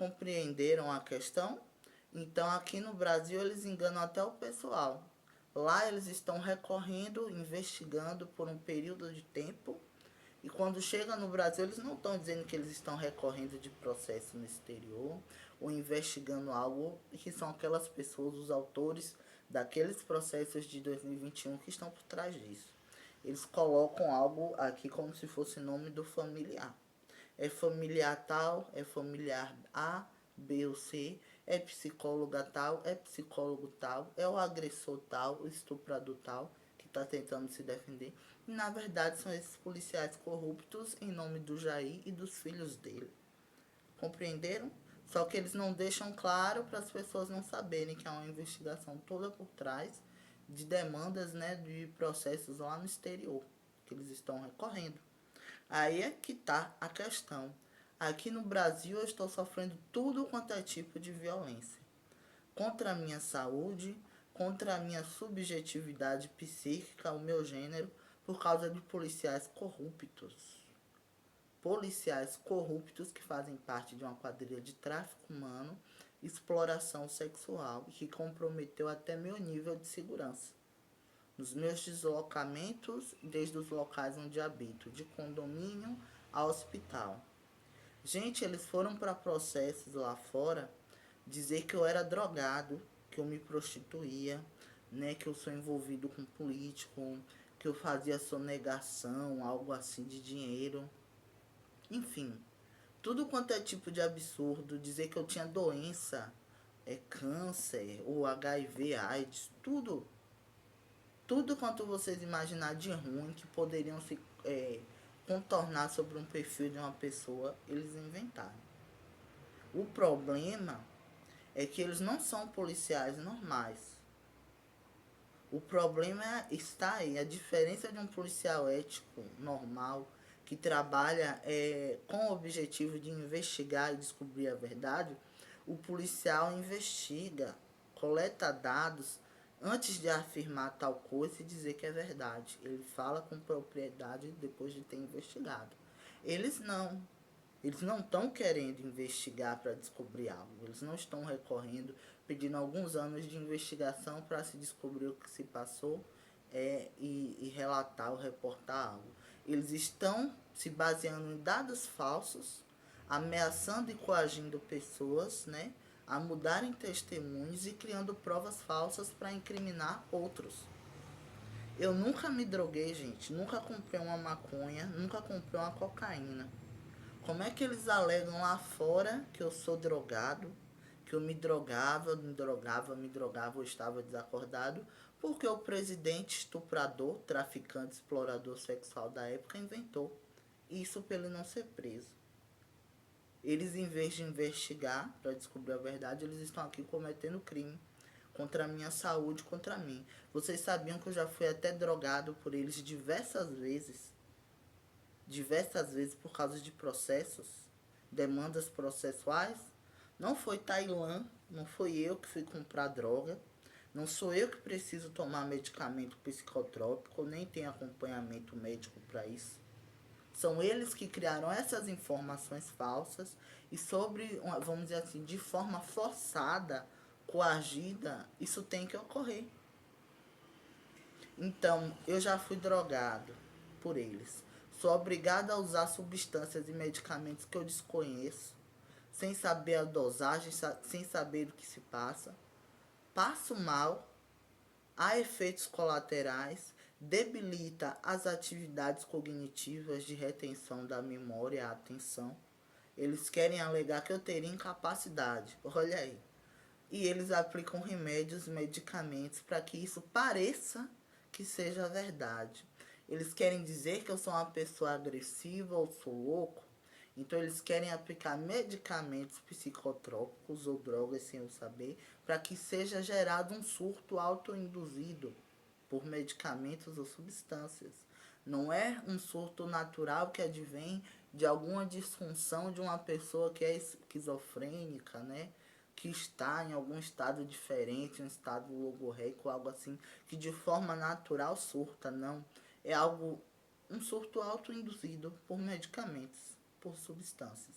Compreenderam a questão? Então, aqui no Brasil, eles enganam até o pessoal. Lá, eles estão recorrendo, investigando por um período de tempo. E quando chega no Brasil, eles não estão dizendo que eles estão recorrendo de processo no exterior ou investigando algo, que são aquelas pessoas, os autores daqueles processos de 2021 que estão por trás disso. Eles colocam algo aqui como se fosse nome do familiar. É familiar tal, é familiar A, B ou C, é psicóloga tal, é psicólogo tal, é o agressor tal, o estuprador tal, que está tentando se defender. E na verdade são esses policiais corruptos em nome do Jair e dos filhos dele. Compreenderam? Só que eles não deixam claro para as pessoas não saberem que há uma investigação toda por trás de demandas, né, de processos lá no exterior, que eles estão recorrendo. Aí é que tá a questão. Aqui no Brasil eu estou sofrendo tudo quanto é tipo de violência. Contra a minha saúde, contra a minha subjetividade psíquica, o meu gênero, por causa de policiais corruptos. Policiais corruptos que fazem parte de uma quadrilha de tráfico humano, exploração sexual e que comprometeu até meu nível de segurança. Nos meus deslocamentos, desde os locais onde habito, de condomínio a hospital. Gente, eles foram para processos lá fora dizer que eu era drogado, que eu me prostituía, né, que eu sou envolvido com político, que eu fazia sonegação, algo assim de dinheiro. Enfim, tudo quanto é tipo de absurdo, dizer que eu tinha doença, câncer, ou HIV, AIDS, tudo quanto vocês imaginar de ruim que poderiam se contornar sobre um perfil de uma pessoa, eles inventaram. O problema é que eles não são policiais normais. O problema está aí. A diferença de um policial ético normal que trabalha com o objetivo de investigar e descobrir a verdade, o policial investiga, coleta dados antes de afirmar tal coisa e dizer que é verdade. Ele fala com propriedade depois de ter investigado. Eles não. Eles não estão querendo investigar para descobrir algo. Eles não estão recorrendo, pedindo alguns anos de investigação para se descobrir o que se passou e relatar ou reportar algo. Eles estão se baseando em dados falsos, ameaçando e coagindo pessoas, né, a mudarem testemunhos e criando provas falsas para incriminar outros. Eu nunca me droguei, gente. Nunca comprei uma maconha, nunca comprei uma cocaína. Como é que eles alegam lá fora que eu sou drogado, que eu me drogava, ou estava desacordado, porque o presidente estuprador, traficante, explorador sexual da época inventou isso para ele não ser preso. Eles, em vez de investigar para descobrir a verdade, eles estão aqui cometendo crime contra a minha saúde, contra mim. Vocês sabiam que eu já fui até drogado por eles diversas vezes por causa de processos, demandas processuais? Não foi Tailã, não foi eu que fui comprar droga, não sou eu que preciso tomar medicamento psicotrópico, nem tenho acompanhamento médico para isso. São eles que criaram essas informações falsas e sobre, vamos dizer assim, de forma forçada, coagida, isso tem que ocorrer. Então, eu já fui drogado por eles. Sou obrigada a usar substâncias e medicamentos que eu desconheço, sem saber a dosagem, sem saber o que se passa. Passo mal, há efeitos colaterais, debilita as atividades cognitivas de retenção da memória e a atenção. Eles querem alegar que eu teria incapacidade. Olha aí. E eles aplicam remédios, medicamentos para que isso pareça que seja verdade. Eles querem dizer que eu sou uma pessoa agressiva ou sou louco. Então eles querem aplicar medicamentos psicotrópicos ou drogas sem eu saber, para que seja gerado um surto autoinduzido por medicamentos ou substâncias. Não é um surto natural que advém de alguma disfunção de uma pessoa que é esquizofrênica, né? Que está em algum estado diferente, um estado logorreico, algo assim, que de forma natural surta, não. É algo, um surto autoinduzido por medicamentos, por substâncias.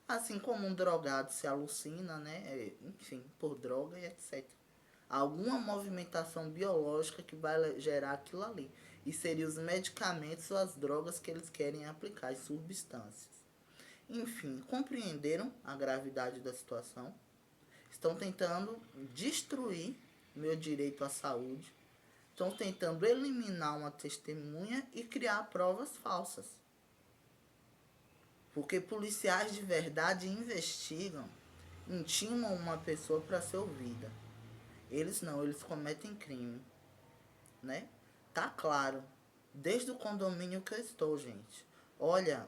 Assim como um drogado se alucina, né? Enfim, por droga e etc. Alguma movimentação biológica que vai gerar aquilo ali. E seriam os medicamentos ou as drogas que eles querem aplicar, as substâncias. Enfim, compreenderam a gravidade da situação? Estão tentando destruir meu direito à saúde. Estão tentando eliminar uma testemunha e criar provas falsas. Porque policiais de verdade investigam, intimam uma pessoa para ser ouvida. Eles não, eles cometem crime, né? Tá claro. Desde o condomínio que eu estou, gente. Olha,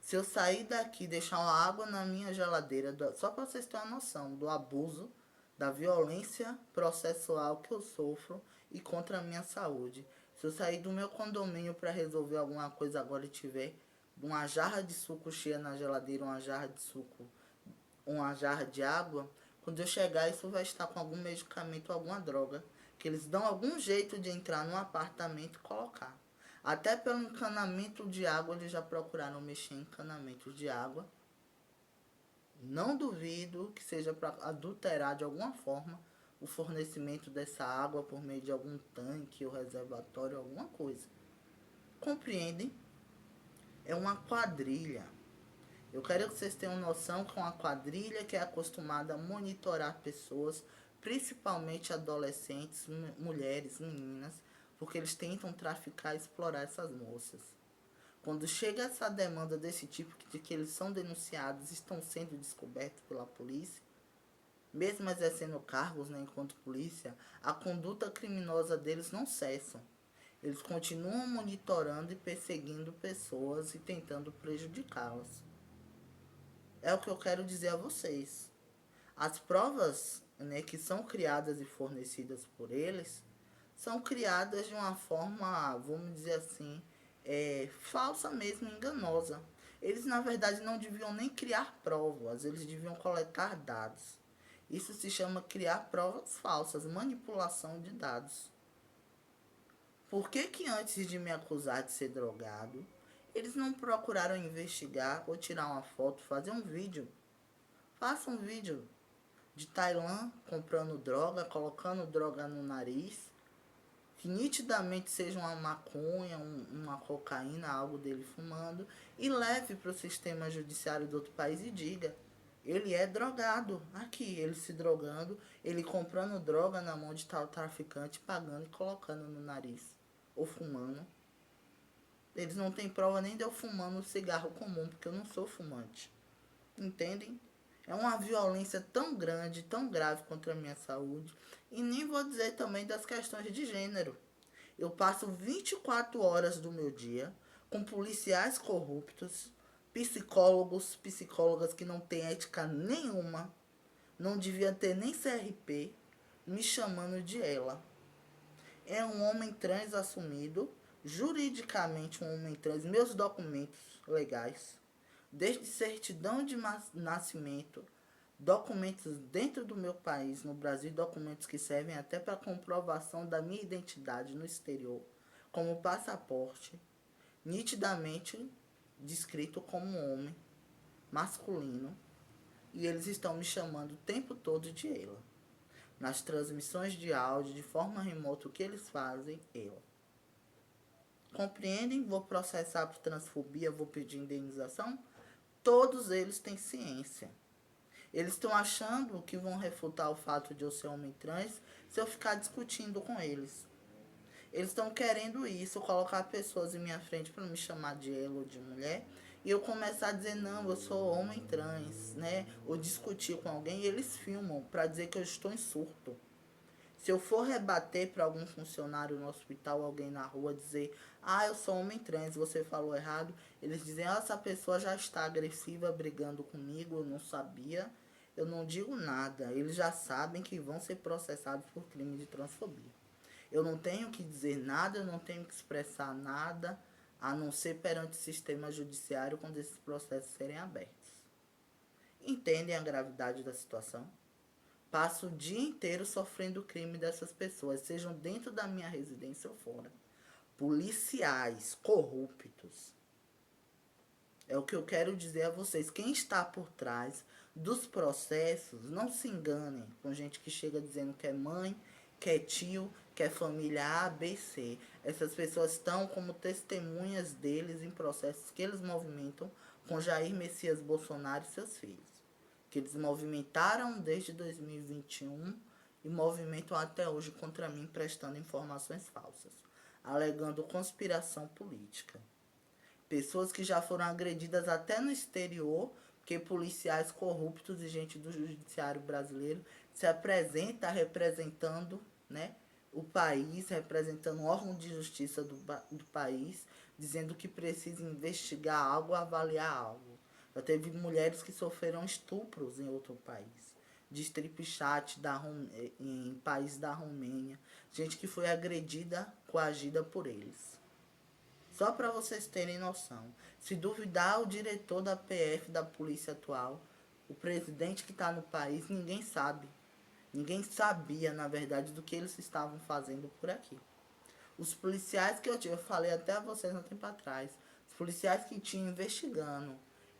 se eu sair daqui e deixar uma água na minha geladeira, só para vocês terem uma noção do abuso, da violência processual que eu sofro e contra a minha saúde. Se eu sair do meu condomínio para resolver alguma coisa agora e tiver uma jarra de suco cheia na geladeira, uma jarra de suco, uma jarra de água, quando eu chegar isso vai estar com algum medicamento, alguma droga, que eles dão algum jeito de entrar num apartamento e colocar. Até pelo encanamento de água, eles já procuraram mexer em encanamentos de água. Não duvido que seja para adulterar de alguma forma o fornecimento dessa água por meio de algum tanque ou reservatório, alguma coisa. Compreendem? É uma quadrilha. Eu quero que vocês tenham noção que é uma quadrilha que é acostumada a monitorar pessoas, principalmente adolescentes, mulheres, meninas, porque eles tentam traficar e explorar essas moças. Quando chega essa demanda desse tipo, de que eles são denunciados, estão sendo descobertos pela polícia, mesmo exercendo cargos, né, enquanto polícia, a conduta criminosa deles não cessa. Eles continuam monitorando e perseguindo pessoas e tentando prejudicá-las. É o que eu quero dizer a vocês. As provas, né, que são criadas e fornecidas por eles são criadas de uma forma, vamos dizer assim, falsa mesmo, enganosa. Eles, na verdade, não deviam nem criar provas, eles deviam coletar dados. Isso se chama criar provas falsas, manipulação de dados. Por que que antes de me acusar de ser drogado, eles não procuraram investigar ou tirar uma foto, fazer um vídeo? Faça um vídeo de Tailã comprando droga, colocando droga no nariz, que nitidamente seja uma maconha, uma cocaína, algo dele fumando, e leve para o sistema judiciário do outro país e diga: ele é drogado. Aqui, ele se drogando, ele comprando droga na mão de tal traficante, pagando e colocando no nariz. Ou fumando. Eles não têm prova nem de eu fumando cigarro comum, porque eu não sou fumante. Entendem? É uma violência tão grande, tão grave contra a minha saúde. E nem vou dizer também das questões de gênero. Eu passo 24 horas do meu dia com policiais corruptos, psicólogos, psicólogas que não têm ética nenhuma, não devia ter nem CRP, me chamando de ela. É um homem trans assumido, juridicamente um homem trans, meus documentos legais, desde certidão de nascimento, documentos dentro do meu país, no Brasil, documentos que servem até para comprovação da minha identidade no exterior, como passaporte, nitidamente descrito como homem, masculino, e eles estão me chamando o tempo todo de ela. Nas transmissões de áudio, de forma remota, o que eles fazem, ela. Compreendem? Vou processar por transfobia, vou pedir indenização? Todos eles têm ciência. Eles estão achando que vão refutar o fato de eu ser homem trans se eu ficar discutindo com eles. Eles estão querendo isso, colocar pessoas em minha frente para me chamar de ela ou de mulher, e eu começar a dizer, não, eu sou homem trans, né? Ou discutir com alguém, e eles filmam para dizer que eu estou em surto. Se eu for rebater para algum funcionário no hospital, alguém na rua, dizer, eu sou homem trans, você falou errado, eles dizem, essa pessoa já está agressiva, brigando comigo, eu não sabia, eu não digo nada. Eles já sabem que vão ser processados por crime de transfobia. Eu não tenho que dizer nada, eu não tenho que expressar nada, a não ser perante o sistema judiciário quando esses processos serem abertos. Entendem a gravidade da situação? Passo o dia inteiro sofrendo o crime dessas pessoas, sejam dentro da minha residência ou fora. Policiais corruptos. É o que eu quero dizer a vocês. Quem está por trás dos processos, não se enganem com gente que chega dizendo que é mãe, que é tio, que é família A, B, C. Essas pessoas estão como testemunhas deles em processos que eles movimentam com Jair Messias Bolsonaro e seus filhos. Que eles movimentaram desde 2021 e movimentam até hoje contra mim, prestando informações falsas, alegando conspiração política. Pessoas que já foram agredidas até no exterior, porque policiais corruptos e gente do judiciário brasileiro se apresenta representando, né, o país, representando o órgão de justiça do país, dizendo que precisa investigar algo, avaliar algo. Já teve mulheres que sofreram estupros em outro país, de strip chat em país da Romênia, gente que foi agredida, coagida por eles. Só para vocês terem noção. Se duvidar, o diretor da PF, da polícia atual, o presidente que está no país, ninguém sabe. Ninguém sabia, na verdade, do que eles estavam fazendo por aqui. Os policiais que eu falei até a vocês há um tempo atrás, os policiais que tinham investigando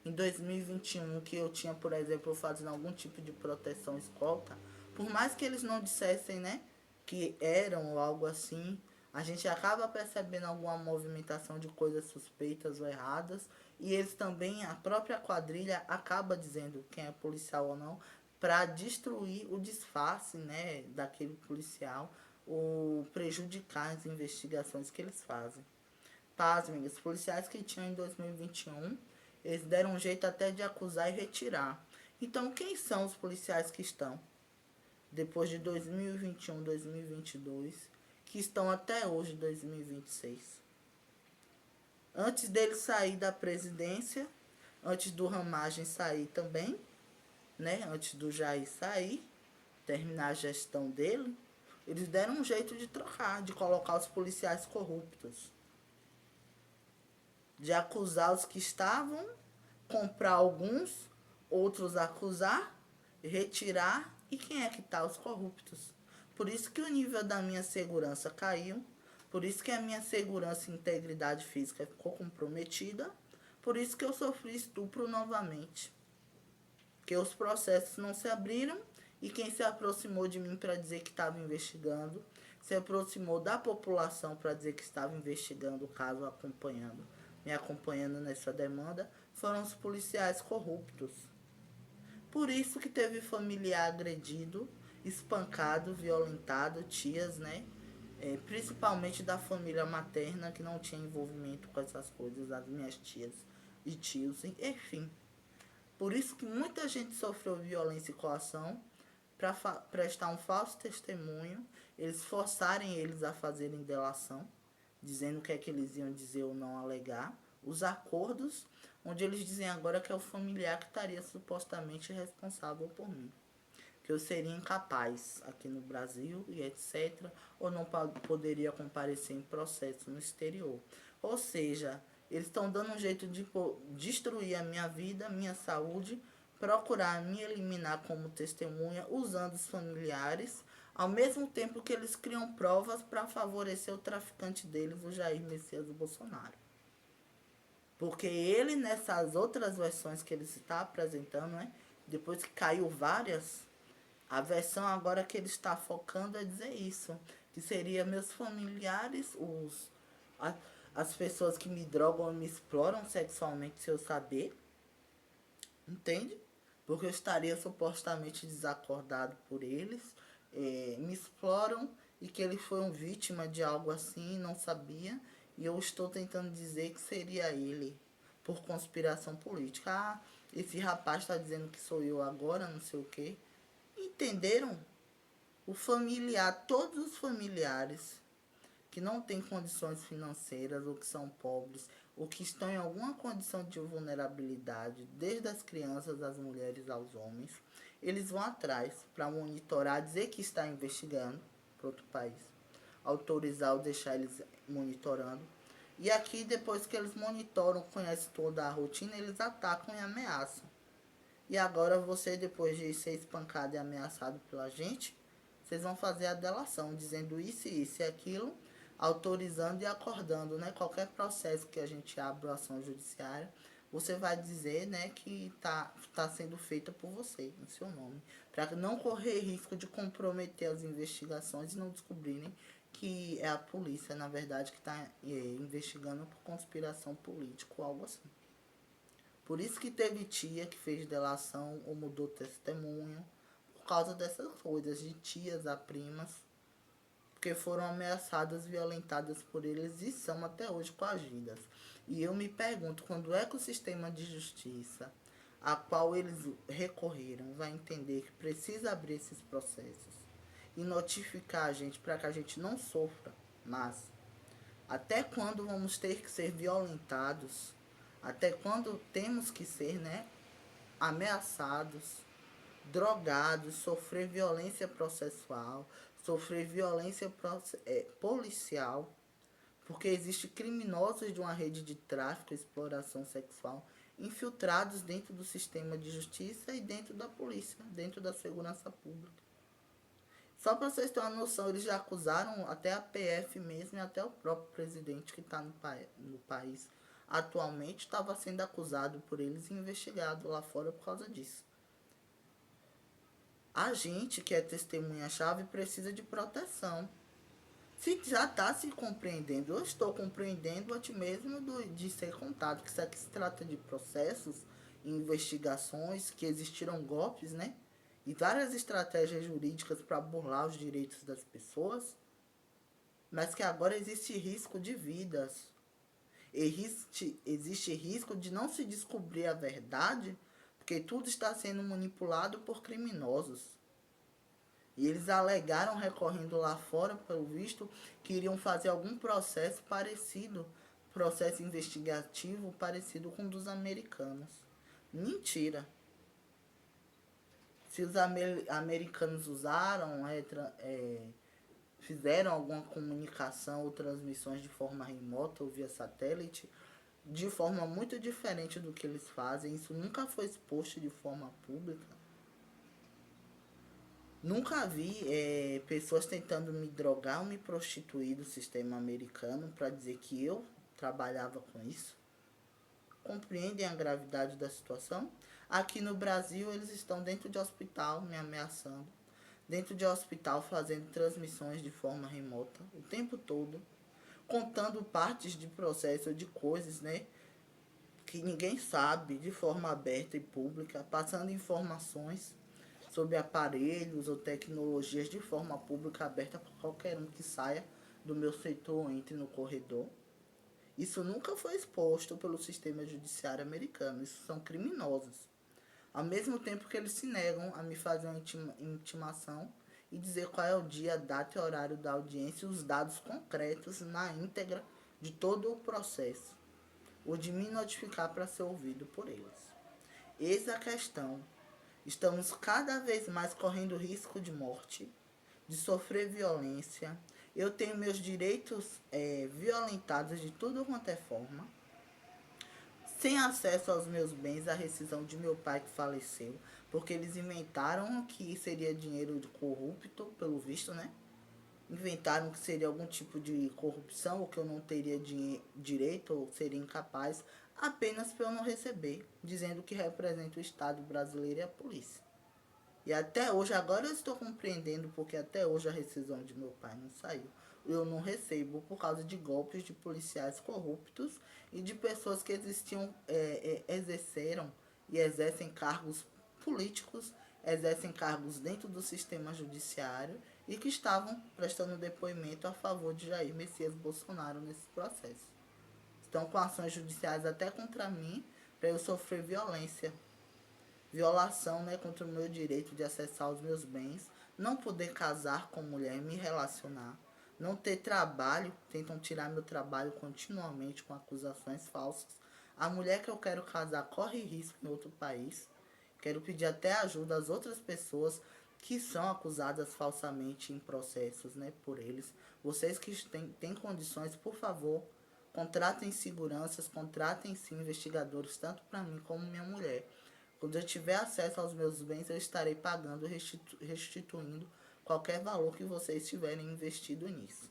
em 2021, que eu tinha, por exemplo, fazendo algum tipo de proteção escolta, por mais que eles não dissessem, né, que eram ou algo assim, a gente acaba percebendo alguma movimentação de coisas suspeitas ou erradas, e eles também, a própria quadrilha acaba dizendo quem é policial ou não, para destruir o disfarce, né, daquele policial, ou prejudicar as investigações que eles fazem. Pasmem, os policiais que tinham em 2021, eles deram um jeito até de acusar e retirar. Então, quem são os policiais que estão, depois de 2021, 2022, que estão até hoje, 2026? Antes dele sair da presidência, antes do Ramagem sair também, né? Antes do Jair sair, terminar a gestão dele, eles deram um jeito de trocar, de colocar os policiais corruptos, de acusar os que estavam, comprar alguns, outros acusar, retirar, e quem é que tá? Os corruptos. Por isso que o nível da minha segurança caiu, por isso que a minha segurança e integridade física ficou comprometida, por isso que eu sofri estupro novamente. Porque os processos não se abriram e quem se aproximou de mim para dizer que estava investigando, se aproximou da população para dizer que estava investigando o caso, me acompanhando nessa demanda, foram os policiais corruptos. Por isso que teve familiar agredido, espancado, violentado, tias, né? Principalmente da família materna, que não tinha envolvimento com essas coisas, as minhas tias e tios, enfim. Por isso que muita gente sofreu violência e coação para prestar um falso testemunho, eles forçarem eles a fazerem delação, dizendo o que é que eles iam dizer ou não alegar, os acordos, onde eles dizem agora que é o familiar que estaria supostamente responsável por mim, que eu seria incapaz aqui no Brasil e etc., ou não poderia comparecer em processo no exterior. Ou seja, eles estão dando um jeito de destruir a minha vida, a minha saúde, procurar me eliminar como testemunha, usando os familiares, ao mesmo tempo que eles criam provas para favorecer o traficante deles, o Jair Messias Bolsonaro. Porque ele, nessas outras versões que ele está apresentando, né, depois que caiu várias, a versão agora que ele está focando é dizer isso, que seria meus familiares, as pessoas que me drogam e me exploram sexualmente sem eu saber, entende? Porque eu estaria supostamente desacordado por eles, me exploram e que eles foram vítima de algo assim, não sabia, e eu estou tentando dizer que seria ele, por conspiração política. Ah, esse rapaz está dizendo que sou eu agora, não sei o quê. Entenderam? O familiar, todos os familiares que não têm condições financeiras ou que são pobres ou que estão em alguma condição de vulnerabilidade, desde as crianças, as mulheres aos homens, eles vão atrás para monitorar, dizer que está investigando para outro país, autorizar ou deixar eles monitorando. E aqui, depois que eles monitoram, conhecem toda a rotina, eles atacam e ameaçam. E agora você, depois de ser espancado e ameaçado pela gente, vocês vão fazer a delação, dizendo isso e aquilo, autorizando e acordando, né? Qualquer processo que a gente abra ação judiciária, você vai dizer, né, que tá sendo feita por você, em seu nome, para não correr risco de comprometer as investigações e não descobrirem que é a polícia, na verdade, que está investigando por conspiração política ou algo assim. Por isso que teve tia que fez delação ou mudou testemunho, por causa dessas coisas, de tias a primas, porque foram ameaçadas, violentadas por eles e são até hoje coagidas. E eu me pergunto, quando é que o sistema de justiça, a qual eles recorreram, vai entender que precisa abrir esses processos e notificar a gente para que a gente não sofra mais? Até quando vamos ter que ser violentados? Até quando temos que ser, né, ameaçados, drogados, sofrer violência processual, sofrer violência policial, porque existem criminosos de uma rede de tráfico e exploração sexual infiltrados dentro do sistema de justiça e dentro da polícia, dentro da segurança pública. Só para vocês terem uma noção, eles já acusaram até a PF mesmo e até o próprio presidente que está no país atualmente estava sendo acusado por eles e investigado lá fora por causa disso. A gente que é testemunha-chave precisa de proteção. Se já está se compreendendo, eu estou compreendendo até mesmo de ser contado, que isso aqui se trata de processos, investigações, que existiram golpes, né? E várias estratégias jurídicas para burlar os direitos das pessoas, mas que agora existe risco de vidas. Existe risco de não se descobrir a verdade, porque tudo está sendo manipulado por criminosos. E eles alegaram, recorrendo lá fora, pelo visto, que iriam fazer algum processo parecido, processo investigativo parecido com o dos americanos. Mentira. Se os americanos usaram, fizeram alguma comunicação ou transmissões de forma remota ou via satélite, de forma muito diferente do que eles fazem, isso nunca foi exposto de forma pública. Nunca vi pessoas tentando me drogar ou me prostituir do sistema americano para dizer que eu trabalhava com isso. Compreendem a gravidade da situação? Aqui no Brasil, eles estão dentro de hospital me ameaçando. Dentro de hospital fazendo transmissões de forma remota o tempo todo. Contando partes de processo, de coisas, né? Que ninguém sabe, de forma aberta e pública. Passando informações sobre aparelhos ou tecnologias de forma pública aberta para qualquer um que saia do meu setor ou entre no corredor. Isso nunca foi exposto pelo sistema judiciário americano. Isso são criminosos. Ao mesmo tempo que eles se negam a me fazer uma intimação e dizer qual é o dia, a data e horário da audiência e os dados concretos na íntegra de todo o processo, ou de me notificar para ser ouvido por eles. Eis a questão. Estamos cada vez mais correndo risco de morte, de sofrer violência. Eu tenho meus direitos violentados de tudo quanto é forma. Sem acesso aos meus bens, a rescisão de meu pai que faleceu, porque eles inventaram que seria dinheiro de corrupto, pelo visto, né? Inventaram que seria algum tipo de corrupção, ou que eu não teria direito, ou seria incapaz, apenas para eu não receber, dizendo que representa o Estado brasileiro e a polícia. E até hoje, agora eu estou compreendendo porque até hoje a rescisão de meu pai não saiu. Eu não recebo por causa de golpes de policiais corruptos e de pessoas que exerceram e exercem cargos políticos, exercem cargos dentro do sistema judiciário e que estavam prestando depoimento a favor de Jair Messias Bolsonaro nesse processo. Estão com ações judiciais até contra mim para eu sofrer violação, né, contra o meu direito de acessar os meus bens, não poder casar com mulher, me relacionar, não ter trabalho, tentam tirar meu trabalho continuamente com acusações falsas. A mulher que eu quero casar corre risco em outro país. Quero pedir até ajuda às outras pessoas que são acusadas falsamente em processos, né, por eles. Vocês que têm condições, por favor, contratem seguranças, contratem sim investigadores, tanto para mim como minha mulher. Quando eu tiver acesso aos meus bens, eu estarei pagando, restituindo qualquer valor que vocês tiverem investido nisso.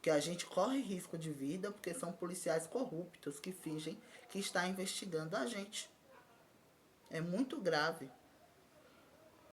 Porque a gente corre risco de vida porque são policiais corruptos que fingem que está investigando a gente. É muito grave.